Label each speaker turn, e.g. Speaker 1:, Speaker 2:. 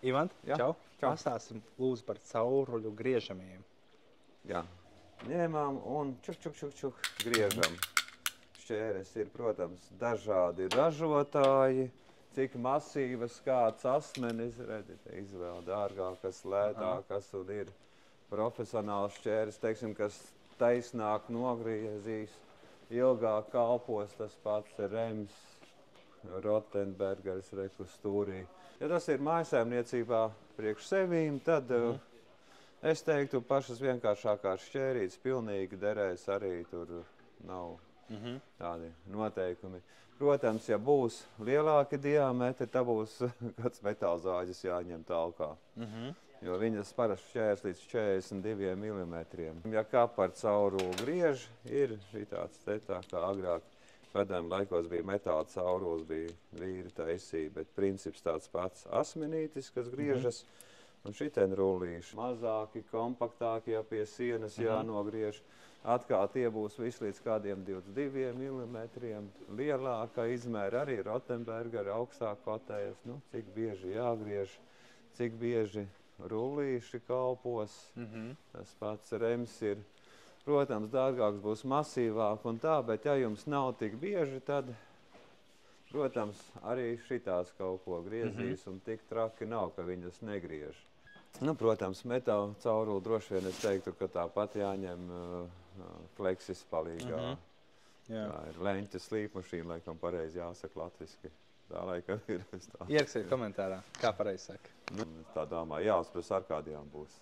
Speaker 1: Ivant,
Speaker 2: Jā,
Speaker 1: čau.
Speaker 2: čau.
Speaker 1: Pastāstim lūdzu par cauruļu griežamiem.
Speaker 2: Jā. Ņēmām un čuk, griežam. Šķēres ir, protams, dažādi ražotāji, cik masīvas kāds asmenis, redzite, izvēl dārgākas, lētākas un ir profesionāls šķēres, teiksim, kas taisnāk nogriezīs, ilgāk kalpos, tas pats Rems, Rotenbergers, reku stūrī. Ja tas ir mājasēmniecībā priekš sevīm, tad es teiktu, pašas vienkāršākās šķērītes pilnīgi derēs arī, tur nav tādi noteikumi. Protams, ja būs lielāki diametri, tad būs kāds metālzāģis jāņem talkā. Jo viņas parasti šķērs līdz 42 mm. Ja kapa ar caurulu griež, ir šitāds te tā kā agrāk. Padomju laikos bija metāla caurulis, bija vīri taisīja, bet princips tāds pats asmenītis, kas griežas. Un šitien rullīši mazāki, kompaktāki, ja pie sienas jānogriež. Atkal tie būs visi līdz kādiem 22 mm. Lielāka izmēra arī Rotenberger augstāk kotējas. Nu, cik bieži jāgriež, cik bieži rullīši kalpos. Tas pats Rems ir. Protams, dārgāks būs masīvāk un tā, bet ja jums nav tik bieži, tad, protams, arī šitās kaut ko griezīs un tik traki nav, ka viņas negriež. Nu, protams, metāla cauruli droši vien es teiktu, ka tāpat jāņem fleksis palīgā. Tā ir leņķa slīpmašīna, laikam pareizi jāsaka latviski. Tā laikam ir.
Speaker 1: Ierakstiet komentārā, kā pareizi saka.
Speaker 2: Nu, tā domā, jāuzpras ar kādiem būs.